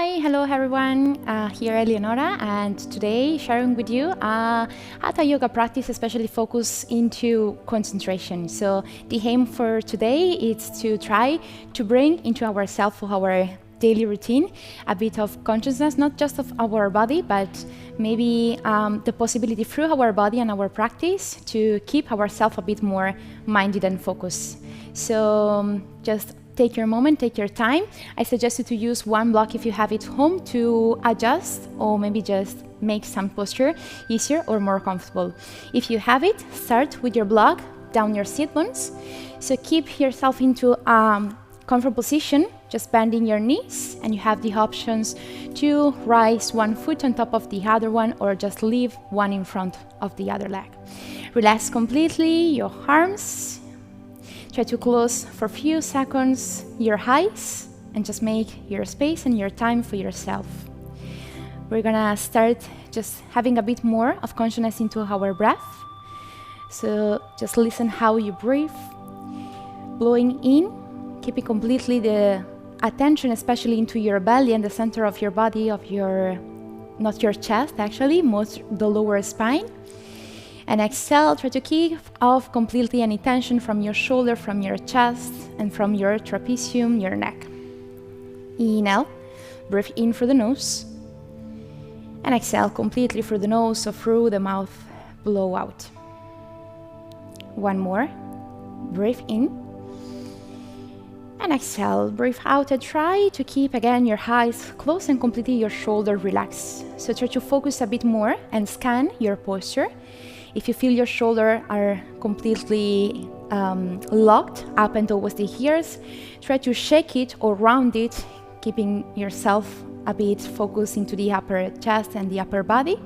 Hi, hello everyone. Here Eleonora, and today sharing with you Hatha yoga practice, especially focus into concentration. So the aim for today is to try to bring into ourselves, for our daily routine, a bit of consciousness, not just of our body, but maybe the possibility through our body and our practice to keep ourselves a bit more minded and focused. So just take your moment, take your time. I suggest you to use one block if you have it home to adjust, or maybe just make some posture easier or more comfortable. If you have it, start with your block down your sit bones. So keep yourself into a comfortable position, just bending your knees, and you have the options to rise one foot on top of the other one, or just leave one in front of the other leg. Relax completely your arms. Try to close for a few seconds your eyes and just make your space and your time for yourself. We're gonna start just having a bit more of consciousness into our breath. So just listen how you breathe. Blowing in, keeping completely the attention, especially into your belly and the center of your body, not your chest actually, most the lower spine. And exhale, try to keep off completely any tension from your shoulder, from your chest, and from your trapezium, your neck. Inhale, breathe in through the nose. And exhale completely through the nose, so through the mouth, blow out. One more, breathe in. And exhale, breathe out, and try to keep again your eyes closed and completely your shoulder relaxed. So try to focus a bit more and scan your posture. If you feel your shoulders are completely locked up and towards the ears, try to shake it or round it, keeping yourself a bit focused into the upper chest and the upper body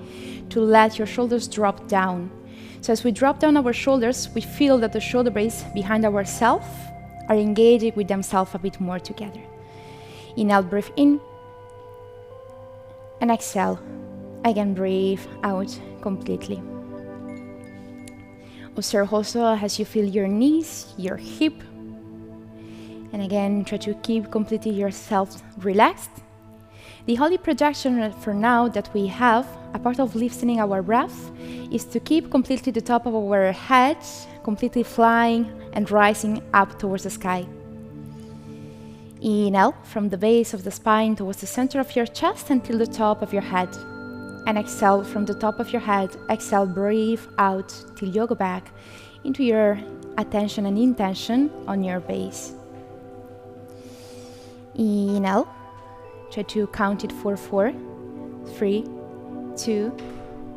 to let your shoulders drop down. So as we drop down our shoulders, we feel that the shoulder blades behind ourselves are engaging with themselves a bit more together. Inhale, breathe in, and exhale. Again, breathe out completely. Observe also as you feel your knees, your hip. And again, try to keep completely yourself relaxed. The holy projection for now that we have, a part of lifting our breath, is to keep completely the top of our head, completely flying and rising up towards the sky. Inhale from the base of the spine towards the center of your chest until the top of your head. And exhale from the top of your head. Exhale, breathe out till you go back into your attention and intention on your base. Inhale. Try to count it for 4, 3, 2,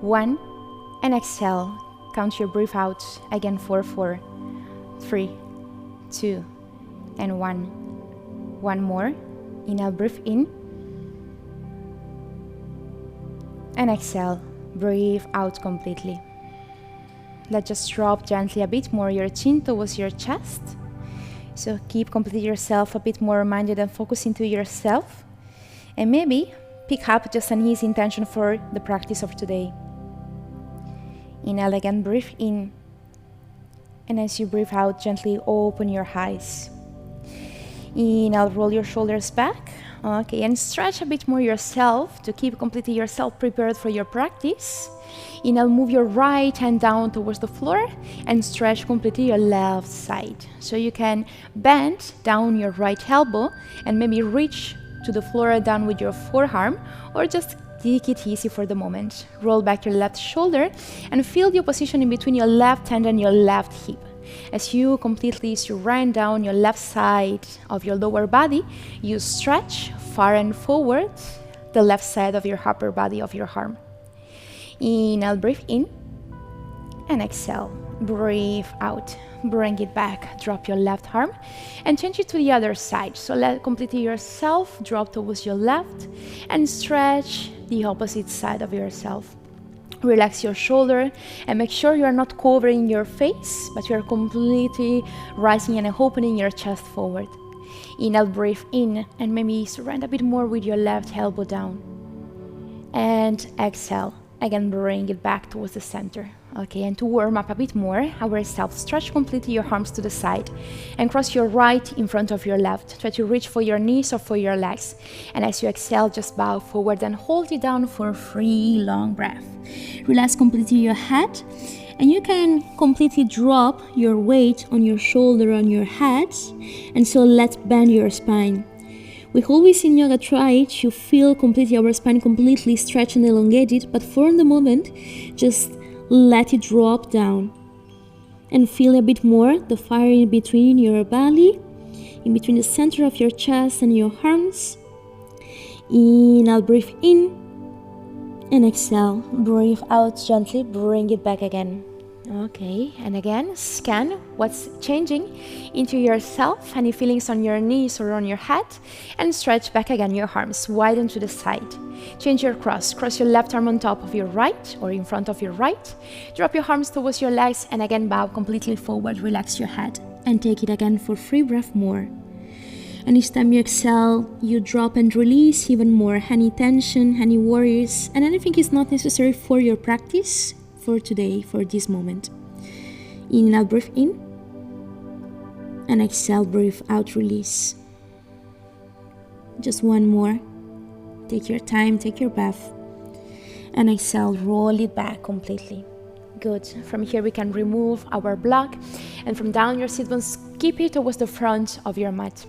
1. And exhale. Count your breath out again for 4, 3, 2, and 1. One more. Inhale, breathe in. And exhale, breathe out completely. Let's just drop gently a bit more your chin towards your chest. So keep completely yourself a bit more minded and focus into yourself. And maybe pick up just an easy intention for the practice of today. Inhale again, breathe in. And as you breathe out, gently open your eyes. Inhale, roll your shoulders back. Okay, and stretch a bit more yourself to keep completely yourself prepared for your practice. Inhale, move your right hand down towards the floor and stretch completely your left side. So you can bend down your right elbow and maybe reach to the floor down with your forearm, or just take it easy for the moment. Roll back your left shoulder and feel the position in between your left hand and your left hip. As you completely surround down your left side of your lower body, you stretch far and forward the left side of your upper body of your arm. Inhale, breathe in, and exhale, breathe out. Bring it back, drop your left arm, and change it to the other side. So let completely yourself drop towards your left, and stretch the opposite side of yourself. Relax your shoulder and make sure you are not covering your face, but you are completely rising and opening your chest forward. Inhale, breathe in, and maybe surrender a bit more with your left elbow down. And exhale. Again, bring it back towards the center. Okay, and to warm up a bit more ourselves, stretch completely your arms to the side and cross your right in front of your left. Try to reach for your knees or for your legs. And as you exhale, just bow forward and hold it down for 3 long breaths. Relax completely your head, and you can completely drop your weight on your shoulder, on your head, and so let's bend your spine. We always in yoga try to feel completely our spine completely stretched and elongated, but for the moment, just let it drop down and feel a bit more the fire in between your belly, in between the center of your chest and your arms. Inhale, breathe in, and exhale, breathe out gently, bring it back again. Okay, and again, scan what's changing into yourself, any feelings on your knees or on your head, and stretch back again your arms, widen to the side. Change your cross your left arm on top of your right or in front of your right. Drop your arms towards your legs and again bow completely forward, relax your head, and take it again for 3 breaths more. And each time you exhale, you drop and release even more any tension, any worries, and anything is not necessary for your practice for today, for this moment. Inhale, breathe in, and exhale, breathe out, release. Just one more. Take your time, take your breath, and exhale, roll it back completely. Good. From here we can remove our block, and from down your sit bones, keep it towards the front of your mat.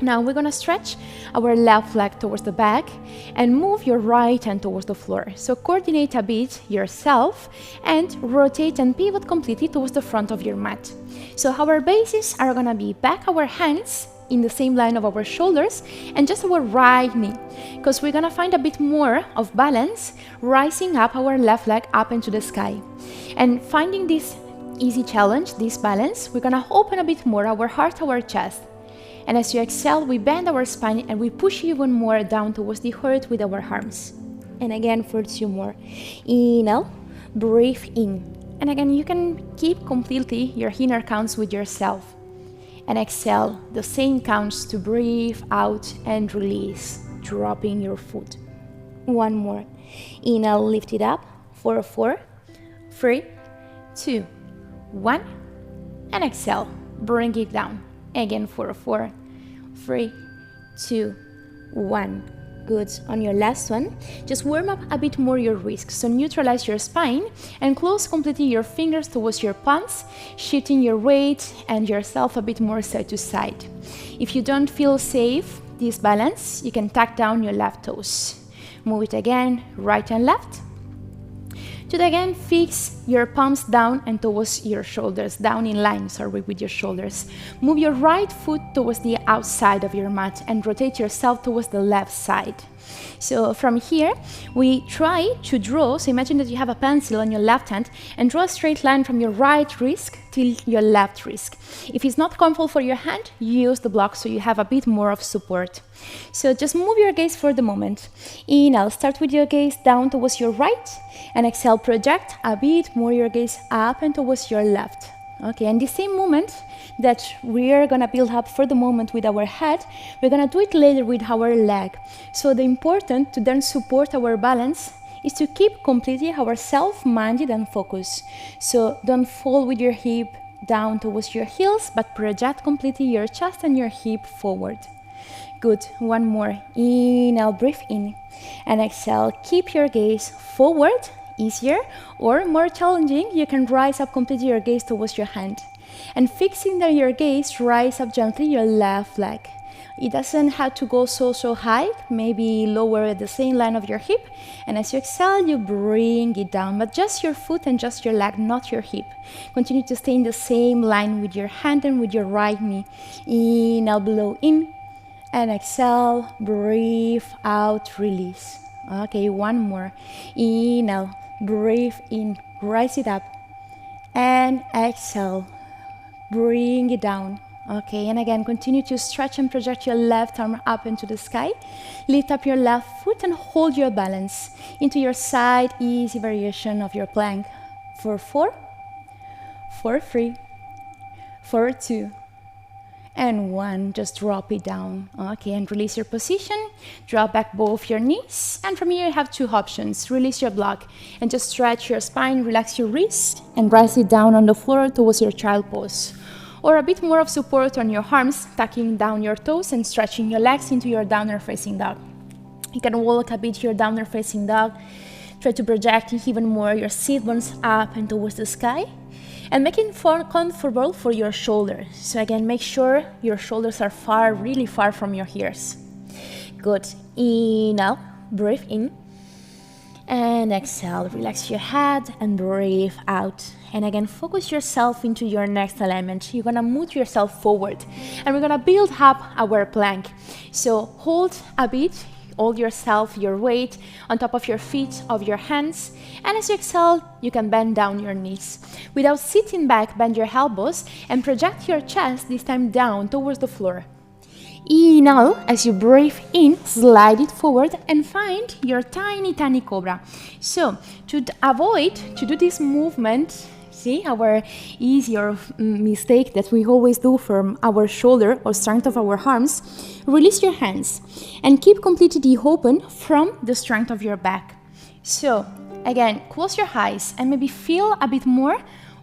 Now we're gonna stretch our left leg towards the back and move your right hand towards the floor. So coordinate a bit yourself and rotate and pivot completely towards the front of your mat. So our bases are gonna be back our hands in the same line of our shoulders and just our right knee, because we're gonna find a bit more of balance rising up our left leg up into the sky. And finding this easy challenge, this balance, we're gonna open a bit more our heart, our chest. And as you exhale, we bend our spine and we push even more down towards the earth with our arms. And again for 2 more. Inhale, breathe in. And again, you can keep completely your inner counts with yourself. And exhale, the same counts to breathe out and release, dropping your foot. 1 more. Inhale, lift it up for 4, 3, 2, 1. And exhale, bring it down. Again for 4, 3, 2, 1. Good. On your last one, just warm up a bit more your wrists. So neutralize your spine and close completely your fingers towards your palms, shifting your weight and yourself a bit more side to side. If you don't feel safe, this balance, you can tuck down your left toes. Move it again, right and left. To again, fix your palms down and towards your shoulders, down in line, with your shoulders. Move your right foot towards the outside of your mat and rotate yourself towards the left side. So from here, we try to draw, so imagine that you have a pencil on your left hand and draw a straight line from your right wrist till your left wrist. If it's not comfortable for your hand, use the block so you have a bit more of support. So just move your gaze for the moment. Inhale, start with your gaze down towards your right, and exhale, project a bit more your gaze up and towards your left. Okay, and the same movement that we're gonna build up for the moment with our head, we're gonna do it later with our leg. So the important to then support our balance is to keep completely ourselves minded and focused. So don't fall with your hip down towards your heels, but project completely your chest and your hip forward. Good. 1 more. Inhale, breathe in, and exhale. Keep your gaze forward. Easier or more challenging, you can rise up completely your gaze towards your hand. And fixing there your gaze, rise up gently your left leg. It doesn't have to go so high, maybe lower at the same line of your hip. And as you exhale, you bring it down, but just your foot and just your leg, not your hip. Continue to stay in the same line with your hand and with your right knee. Inhale, blow in, and exhale, breathe out, release. Okay, 1 more. Inhale, breathe in, rise it up, and exhale, bring it down. Okay, and again, continue to stretch and project your left arm up into the sky. Lift up your left foot and hold your balance into your side, easy variation of your plank. For 4, for 3, for 2, And 1, just drop it down. Okay, and release your position. Drop back both your knees. And from here you have 2 options. Release your block and just stretch your spine, relax your wrist, and rise it down on the floor towards your child pose. Or a bit more of support on your arms, tucking down your toes and stretching your legs into your downward facing dog. You can walk a bit your downward facing dog. Try to project even more your sit bones up and towards the sky. And make it comfortable for your shoulders. So again, make sure your shoulders are far, really far from your ears. Good. Inhale, breathe in. And exhale, relax your head and breathe out. And again, focus yourself into your next alignment. You're gonna move yourself forward. And we're gonna build up our plank. So hold a bit. Hold yourself, your weight on top of your feet, of your hands. And as you exhale, you can bend down your knees. Without sitting back, bend your elbows and project your chest, this time down towards the floor. Inhale, as you breathe in, slide it forward and find your tiny, tiny cobra. So, to avoid to do this movement, see our easier mistake that we always do from our shoulder or strength of our arms, release your hands and keep completely open from the strength of your back. So again, close your eyes and maybe feel a bit more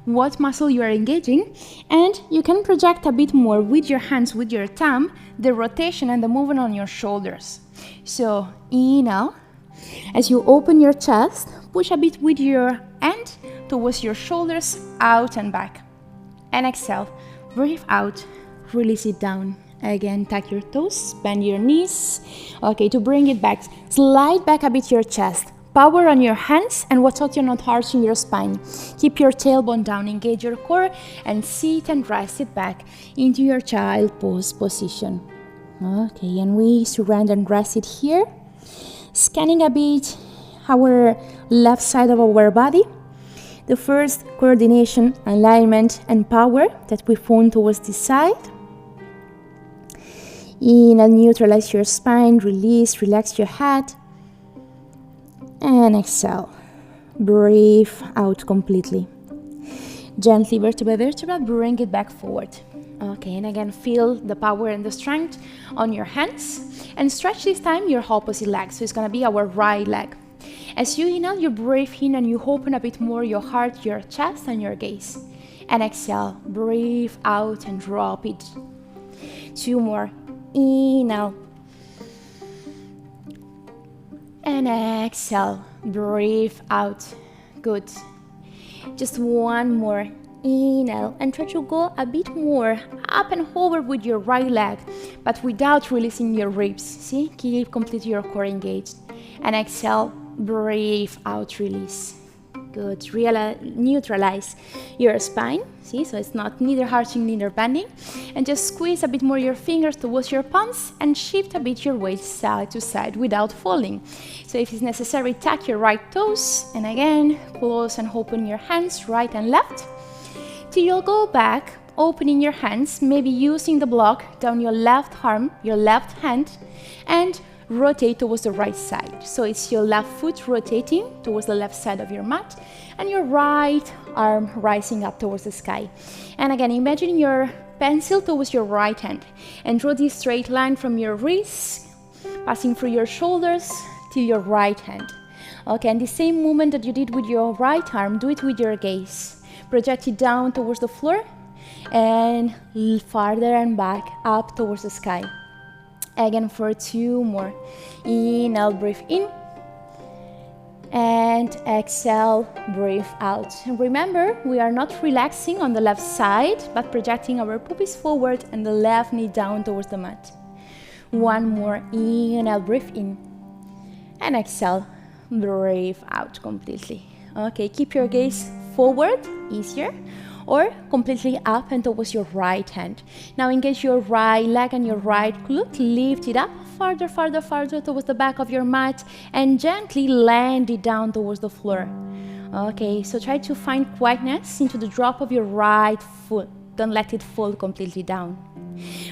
what muscle you are engaging, and you can project a bit more with your hands, with your thumb, the rotation and the movement on your shoulders. So inhale, as you open your chest, push a bit with your hand towards your shoulders, out and back. And exhale, breathe out, release it down. Again, tuck your toes, bend your knees. Okay, to bring it back, slide back a bit your chest. Power on your hands and watch out you're not arching your spine. Keep your tailbone down, engage your core, and sit and rest it back into your child pose position. Okay, and we surrender and rest it here. Scanning a bit our left side of our body. The first coordination, alignment, and power that we found towards this side. Inhale, neutralize your spine, release, relax your head. And exhale, breathe out completely. Gently, vertebra by vertebra, bring it back forward. Okay, and again, feel the power and the strength on your hands. And stretch this time your opposite leg, so it's gonna be our right leg. As you inhale, you breathe in and you open a bit more your heart, your chest, and your gaze. And exhale, breathe out and drop it. 2 more. Inhale. And exhale, breathe out. Good. Just 1 more. Inhale, and try to go a bit more up and over with your right leg, but without releasing your ribs. See, keep completely your core engaged. And exhale, breathe out, release. Good. Neutralize your spine. See, so it's not neither arching, neither bending. And just squeeze a bit more your fingers towards your palms and shift a bit your weight side to side without falling. So if it's necessary, tuck your right toes. And again, close and open your hands, right and left. Till you'll go back, opening your hands, maybe using the block down your left arm, your left hand, and rotate towards the right side. So it's your left foot rotating towards the left side of your mat and your right arm rising up towards the sky. And again, imagine your pencil towards your right hand and draw this straight line from your wrist, passing through your shoulders to your right hand. Okay, and the same movement that you did with your right arm, do it with your gaze. Project it down towards the floor and farther and back up towards the sky. Again for 2 more. Inhale, breathe in. And exhale, breathe out. And remember, we are not relaxing on the left side, but projecting our pubis forward and the left knee down towards the mat. 1 more. Inhale, breathe in. And exhale, breathe out completely. Okay, keep your gaze forward, easier, or completely up and towards your right hand. Now engage your right leg and your right glute, lift it up farther, farther, farther towards the back of your mat and gently land it down towards the floor. Okay, so try to find quietness into the drop of your right foot. Don't let it fall completely down.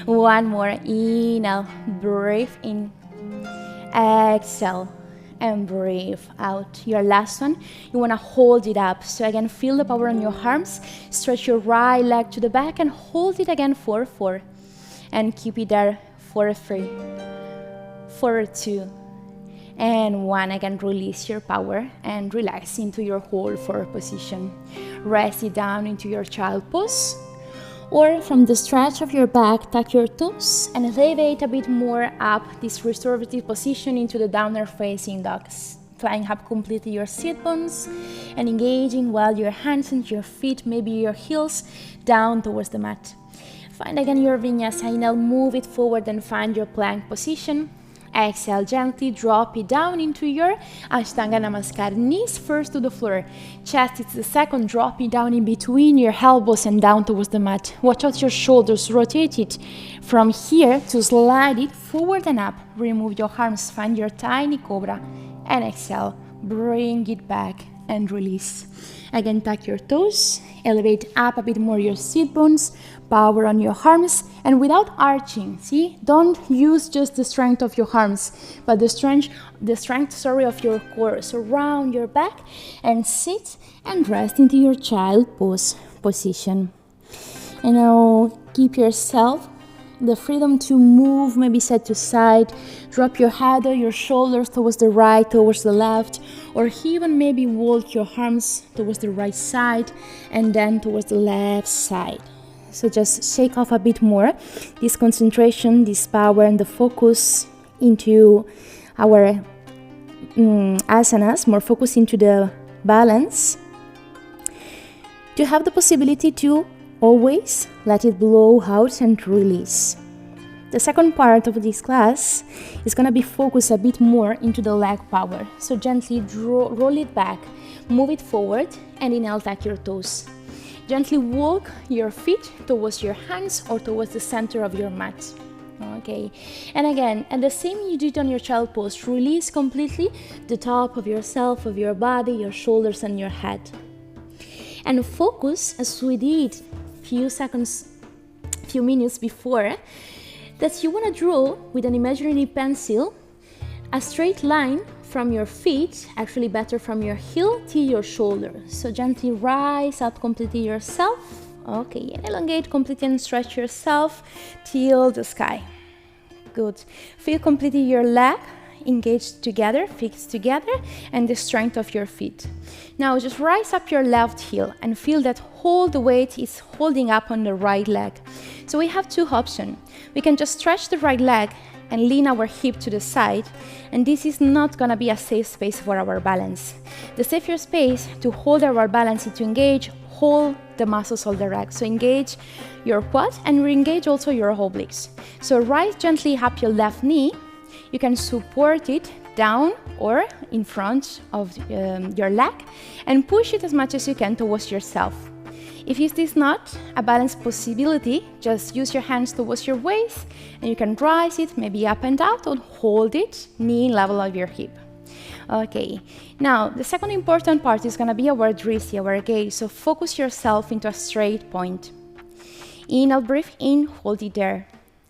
1 more. Inhale, breathe in. Exhale. And breathe out. Your last one, you want to hold it up. So again, feel the power on your arms. Stretch your right leg to the back and hold it again for 4. and keep it there for 3, for 2, and 1. Again, release your power and relax into your whole forward position. Rest it down into your child pose, or from the stretch of your back, tuck your toes and elevate a bit more up this restorative position into the downward facing dog. Flying up completely your sit bones and engaging while your hands and your feet, maybe your heels, down towards the mat. Find again your vinyasa. Inhale, move it forward and find your plank position. Exhale, gently drop it down into your Ashtanga Namaskar. Knees first to the floor. Chest is the second. Drop it down in between your elbows and down towards the mat. Watch out your shoulders. Rotate it from here to slide it forward and up. Remove your arms. Find your tiny cobra. And exhale. Bring it back and release. Again, tuck your toes. Elevate up a bit more your sit bones. Power on your arms, and without arching, see? Don't use just the strength of your arms, but the strength of your core. So round your back and sit and rest into your child pose position. And now keep yourself the freedom to move, maybe side to side. Drop your head or your shoulders towards the right, towards the left, or even maybe walk your arms towards the right side and then towards the left side. So just shake off a bit more this concentration, this power, and the focus into our asanas, more focus into the balance. To have the possibility to always let it blow out and release. The second part of this class is going to be focused a bit more into the leg power. So gently roll it back, move it forward, and inhale, tuck your toes. Gently walk your feet towards your hands or towards the center of your mat. Okay, and again, and the same you did on your child pose, release completely the top of yourself, of your body, your shoulders and your head. And focus, as we did few minutes before, that you want to draw with an imaginary pencil a straight line from your feet, actually better from your heel to your shoulder. So gently rise up completely yourself. Okay, and elongate completely and stretch yourself till the sky. Good. Feel completely your leg engaged together, fixed together, and the strength of your feet. Now just rise up your left heel and feel that all the weight is holding up on the right leg. So we have 2 options. We can just stretch the right leg and lean our hip to the side, and this is not going to be a safe space for our balance. The safer space to hold our balance is to engage all the muscles of the leg. So engage your quad and re-engage also your obliques. So rise gently up your left knee. You can support it down or in front of your leg and push it as much as you can towards yourself. If it is not a balanced possibility, just use your hands towards your waist and you can rise it maybe up and out or hold it knee level of your hip. Okay, now the second important part is going to be our drishti, our gaze. So focus yourself into a straight point. Inhale, breathe in, hold it there.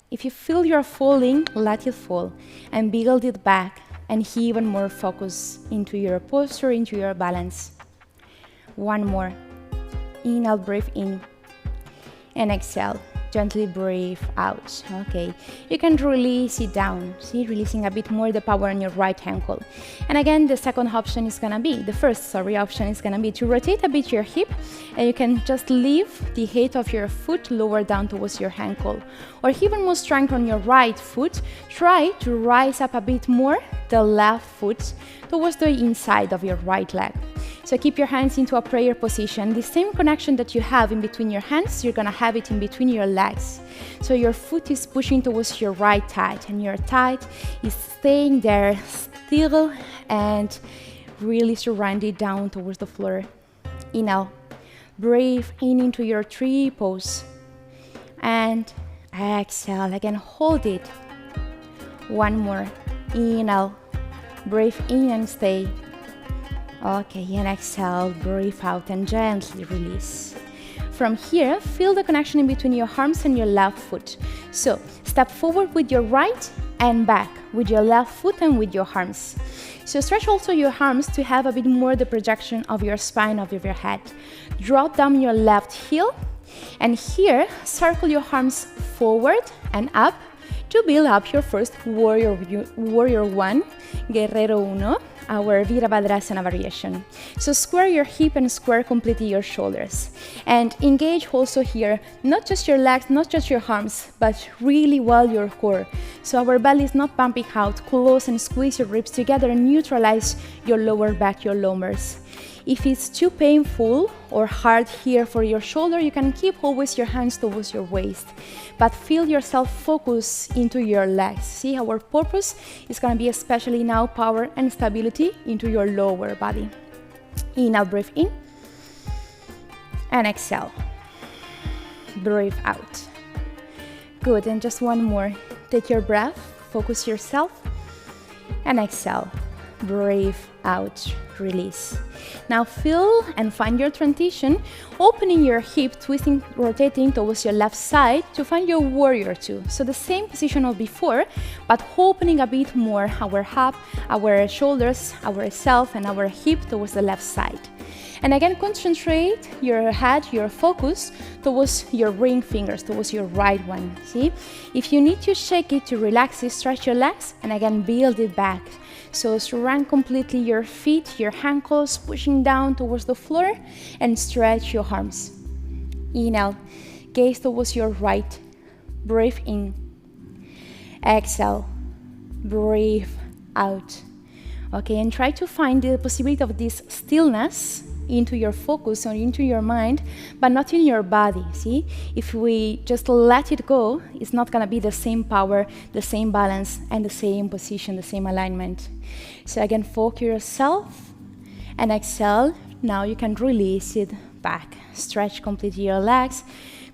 If you feel you're falling, let it fall and build it back and even more focus into your posture, into your balance. One more. Inhale, breathe in, and exhale. Gently breathe out. Okay, you can release it down. See, releasing a bit more the power on your right ankle. And again, the second option is gonna be, the first option is gonna be to rotate a bit your hip, and you can just leave the height of your foot lower down towards your ankle. Or even more strength on your right foot, try to rise up a bit more the left foot towards the inside of your right leg. So keep your hands into a prayer position. The same connection that you have in between your hands, you're gonna have it in between your legs. So your foot is pushing towards your right thigh and your thigh is staying there still and really surrounded down towards the floor. Inhale, breathe in into your tree pose and exhale, again hold it. One more, inhale, breathe in and stay. Okay, and exhale, breathe out and gently release. From here, feel the connection in between your arms and your left foot. So, step forward with your right and back with your left foot and with your arms. So, stretch also your arms to have a bit more the projection of your spine, of your head. Drop down your left heel And here, circle your arms forward and up to build up your first warrior 1, Guerrero 1, our Virabhadrasana variation. So square your hip and square completely your shoulders. And engage also here, not just your legs, not just your arms, but really well your core. So our belly is not pumping out. Close and squeeze your ribs together and neutralize your lower back, your lumars. If it's too painful or hard here for your shoulder, you can keep always your hands towards your waist, but feel yourself focus into your legs. See, our purpose is going to be especially now power and stability into your lower body. Inhale, breathe in, and exhale. Breathe out. Good, and just one more. Take your breath, focus yourself, and exhale. Breathe out, release. Now feel and find your transition, opening your hip, twisting, rotating towards your left side to find your warrior 2. So the same position of before, but opening a bit more our hip, our shoulders, our self, and our hip towards the left side. And again, concentrate your head, your focus towards your ring fingers, towards your right one. See? If you need to shake it to relax it, stretch your legs, and again, build it back. So surround completely your feet, your ankles, pushing down towards the floor, and stretch your arms. Inhale, gaze towards your right. Breathe in. Exhale. Breathe out. Okay, and try to find the possibility of this stillness into your focus or into your mind, but not in your body. See, if we just let it go, it's not going to be the same power, the same balance, and the same position, the same alignment. So again, focus yourself and exhale. Now you can release it back. Stretch completely your legs.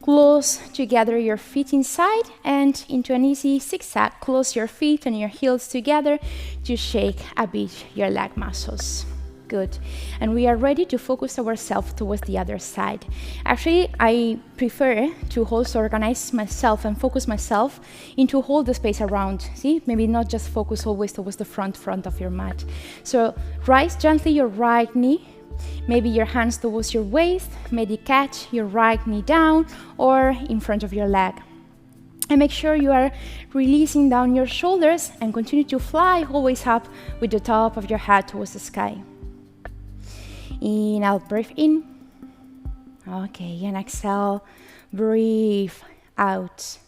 Close together your feet inside and into an easy zigzag. Close your feet and your heels together to shake a bit your leg muscles. Good. And we are ready to focus ourselves towards the other side. Actually, I prefer to also organize myself and focus myself into hold the space around. See, maybe not just focus always towards the front of your mat. So rise gently your right knee. Maybe your hands towards your waist, maybe catch your right knee down or in front of your leg. And make sure you are releasing down your shoulders and continue to fly always up with the top of your head towards the sky. Inhale, breathe in. Okay, and exhale, breathe out.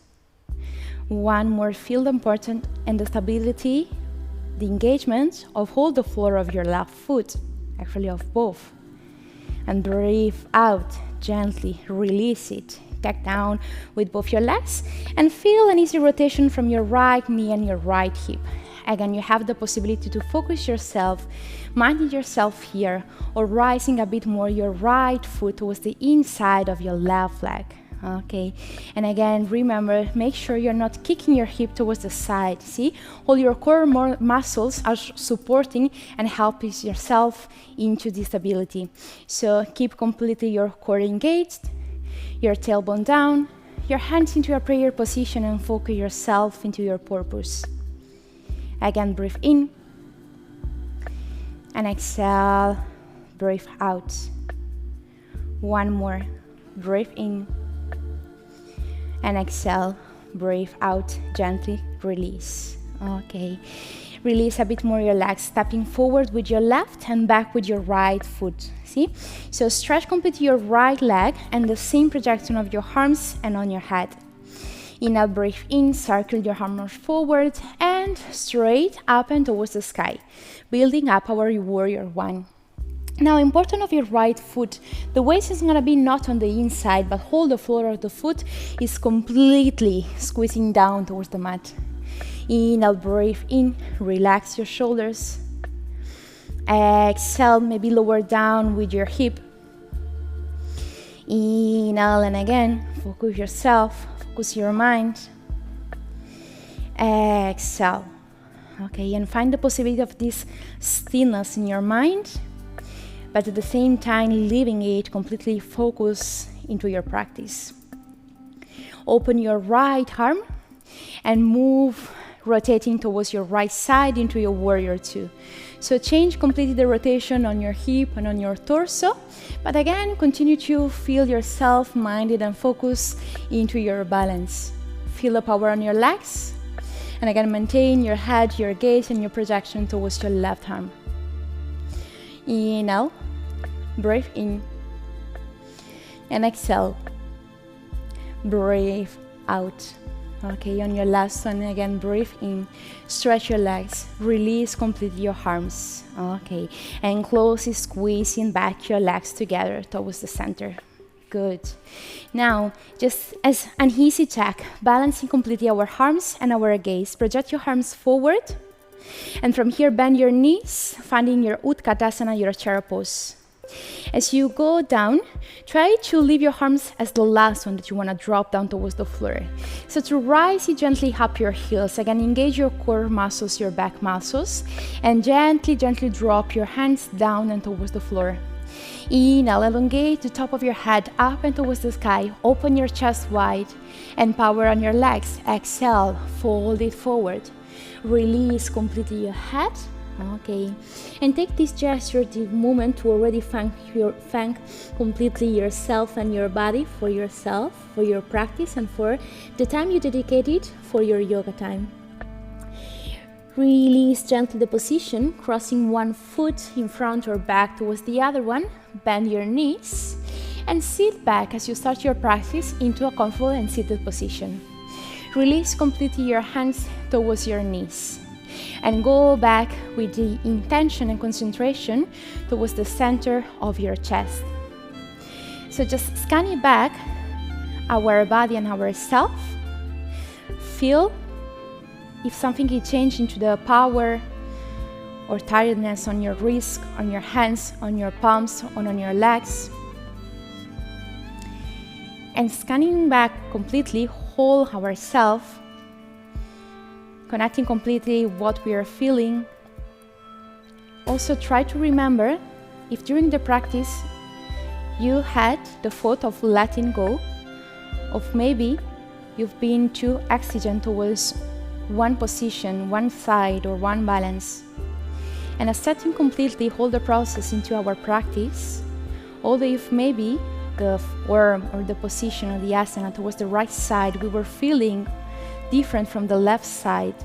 One more, feel the importance and the stability, the engagement of hold the floor of your left foot. Actually of both. And breathe out, gently release it. Back down with both your legs and feel an easy rotation from your right knee and your right hip. Again, you have the possibility to focus yourself, minding yourself here, or rising a bit more your right foot towards the inside of your left leg. Okay, and again, remember, make sure you're not kicking your hip towards the side. See, all your core muscles are supporting and helping yourself into this stability. So keep completely your core engaged, your tailbone down, your hands into a prayer position and focus yourself into your purpose. Again, breathe in and exhale, breathe out. One more, breathe in and exhale, breathe out, gently release. Okay, release a bit more your legs, stepping forward with your left and back with your right foot. See? So stretch completely your right leg and the same projection of your arms and on your head. Inhale, breathe in, circle your arms forward and straight up and towards the sky, building up our warrior 1. Now, important of your right foot, the waist is going to be not on the inside, but hold the floor of the foot is completely squeezing down towards the mat. Inhale, breathe in, relax your shoulders. Exhale, maybe lower down with your hip. Inhale, and again, focus yourself, focus your mind. Exhale. Okay, and find the possibility of this stillness in your mind, but at the same time leaving it completely focused into your practice. Open your right arm and move rotating towards your right side into your warrior two. So change completely the rotation on your hip and on your torso, but again, continue to feel yourself minded and focus into your balance. Feel the power on your legs, and again, maintain your head, your gaze, and your projection towards your left arm. Inhale, breathe in, and exhale, breathe out. Okay, on your last one, again, breathe in, stretch your legs, release completely your arms. Okay, and close, squeezing back your legs together towards the center. Good. Now, just as an easy check, balancing completely our arms and our gaze. Project your arms forward, and from here, bend your knees, finding your Utkatasana, your chair pose. As you go down, try to leave your arms as the last one that you want to drop down towards the floor. So to rise, you gently up your heels. Again, engage your core muscles, your back muscles, and gently drop your hands down and towards the floor. Inhale, elongate the top of your head up and towards the sky. Open your chest wide and power on your legs. Exhale, fold it forward. Release completely your head. Okay, and take this gesture, the moment to already thank completely yourself and your body for yourself, for your practice, and for the time you dedicated for your yoga time. Release gently the position, crossing one foot in front or back towards the other one. Bend your knees and sit back as you start your practice into a comfortable and seated position. Release completely your hands towards your knees. And go back with the intention and concentration towards the center of your chest. So just scanning back our body and ourself, feel if something is changed into the power or tiredness on your wrists, on your hands, on your palms, or on your legs. And scanning back completely, whole ourselves, connecting completely what we are feeling. Also try to remember if during the practice you had the thought of letting go, of maybe you've been too exigent towards one position, one side, or one balance. And accepting completely all the process into our practice, although if maybe the form or the position or the asana towards the right side we were feeling different from the left side,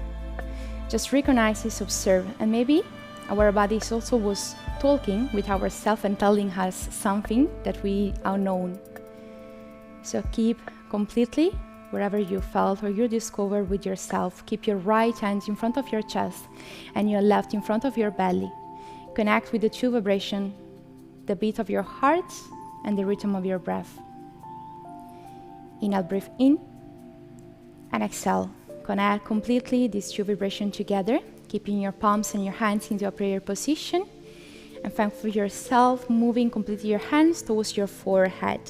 just recognize this, observe, and maybe our bodies also was talking with ourselves and telling us something that we unknown. So keep completely wherever you felt or you discover with yourself. Keep your right hand in front of your chest and your left in front of your belly. Connect with the two vibration, the beat of your heart and the rhythm of your breath. Inhale, breathe in, and exhale. Connect completely these two vibrations together, keeping your palms and your hands into a prayer position, and thank for yourself, moving completely your hands towards your forehead.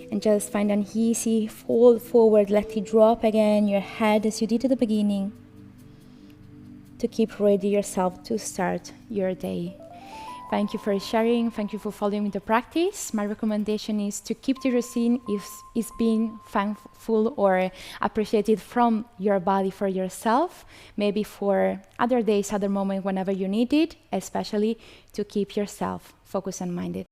And just find an easy fold forward, let it drop again your head as you did at the beginning, to keep ready yourself to start your day. Thank you for sharing. Thank you for following the practice. My recommendation is to keep the routine if it's being thankful or appreciated from your body for yourself, maybe for other days, other moments, whenever you need it, especially to keep yourself focused and minded.